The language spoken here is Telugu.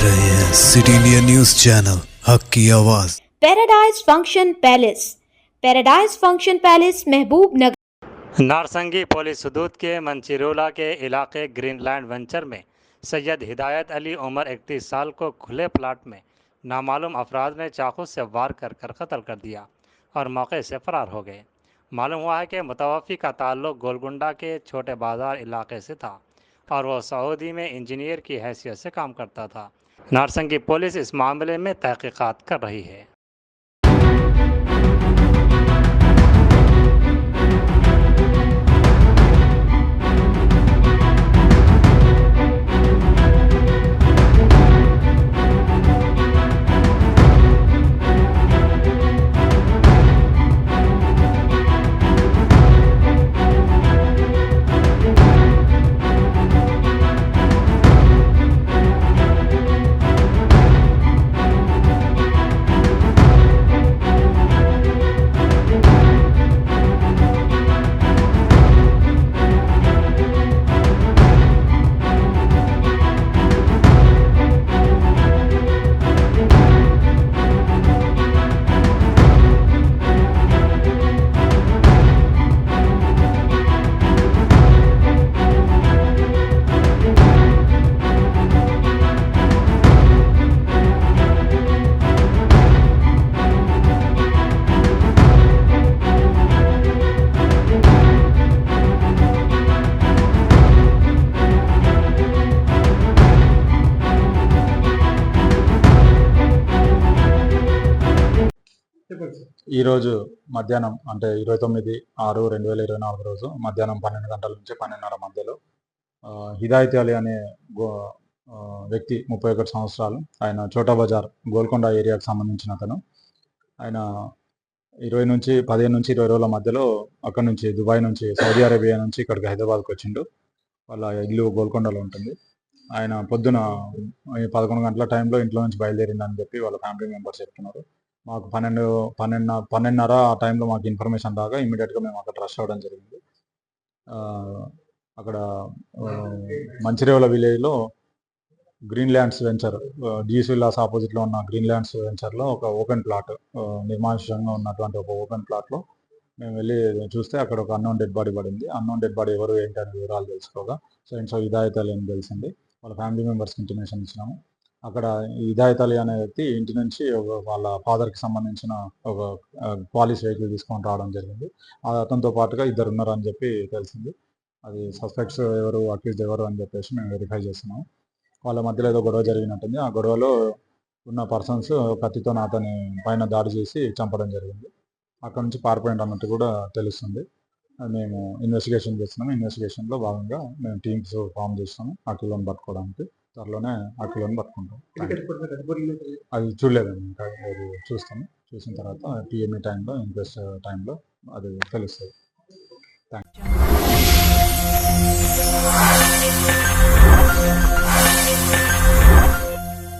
रहे हैं सिटी इंडिया न्यूज चैनल हक की आवाज। पैराडाइज फंक्शन पैलेस महबूब नगर। नारसंगी पुलिस हदूद के मंचिरोला के इलाके ग्रीनलैंड वेंचर में सैयद हिदायत अली उम्र 31 साल को खुले प्लाट में नामालूम अफराद ने चाकू से वार कर कत्ल कर दिया और मौके से फरार हो गए। मालूम हुआ है कि मुतवफ़ी का ताल्लुक गोलकुंडा के छोटे बाज़ार इलाके से था और वह सऊदी में इंजीनियर की हैसियत से काम करता था। नारसंगी पुलिस इस मामले में तहकीकात कर रही है। ఈరోజు మధ్యాహ్నం అంటే 29/6/2024 రోజు మధ్యాహ్నం 12 గంటల నుంచి 12:30 మధ్యలో హిదాయత్ అలీ అనే వ్యక్తి 31 సంవత్సరాలు, ఆయన చోటా బజార్ గోల్కొండ ఏరియాకు సంబంధించిన అతను. ఆయన 15 నుంచి 20 రోజుల మధ్యలో అక్కడ నుంచి దుబాయ్ నుంచి సౌదీ అరేబియా నుంచి ఇక్కడికి హైదరాబాద్కి వచ్చిండు. వాళ్ళ ఇల్లు గోల్కొండలో ఉంటుంది. ఆయన పొద్దున 11 గంటల టైంలో ఇంట్లో నుంచి బయలుదేరిందని చెప్పి వాళ్ళ ఫ్యామిలీ మెంబర్స్ చెప్తున్నారు. మాకు 12:30 ఆ టైంలో మాకు ఇన్ఫర్మేషన్ రాగా ఇమీడియట్గా మేము అక్కడ రష్ అవ్వడం జరిగింది. అక్కడ మంచిరేవుల విలేజ్లో గ్రీన్లాండ్స్ వెంచర్, జీస్ విల్లాస్ ఆపోజిట్లో ఉన్న గ్రీన్లాండ్స్ వెంచర్లో ఒక ఓపెన్ ప్లాట్, నిర్మానుష్యంగా ఉన్నటువంటి ఒక ఓపెన్ ప్లాట్లో మేము వెళ్ళి చూస్తే అక్కడ ఒక అన్నోన్ డెడ్ బాడీ పడింది. అన్నోన్ డెడ్ బాడీ ఎవరు ఏంటి అనే వివరాలు తెలుసుకోగా సో హిదాయత్ అలీ అని తెలిసింది. వాళ్ళ ఫ్యామిలీ మెంబర్స్కి ఇంటిమేషన్ ఇచ్చినాము. అక్కడ హిదాయత్ అలీ అనే వ్యక్తి ఇంటి నుంచి వాళ్ళ ఫాదర్కి సంబంధించిన ఒక పాలిష్ వెహికల్ తీసుకొని రావడం జరిగింది. అతనితో పాటుగా ఇద్దరు ఉన్నారు అని చెప్పి తెలిసింది. అది సస్పెక్ట్స్ ఎవరు, అక్యూజ్డ్ ఎవరు అని చెప్పేసి మేము వెరిఫై చేస్తున్నాము. వాళ్ళ మధ్యలో ఏదో గొడవ జరిగినట్టుంది. ఆ గొడవలో ఉన్న పర్సన్స్ కత్తితో అతని పైన దాడి చేసి చంపడం జరిగింది. అక్కడ నుంచి పారిపోయింది అన్నట్టు కూడా తెలుస్తుంది. మేము ఇన్వెస్టిగేషన్ చేస్తున్నాము. ఇన్వెస్టిగేషన్లో భాగంగా మేము టీమ్స్ ఫామ్ చేస్తాము అక్యూజ్డ్ని పట్టుకోవడానికి. త్వరలోనే అక్యూజ్డ్ని పట్టుకుంటాం. అది చూడలేదండి, ఇంకా అది చూస్తాము. చూసిన తర్వాత పిఎంఈ టైంలో, ఇన్క్వెస్ట్ టైంలో అది తెలుస్తుంది. Thank you.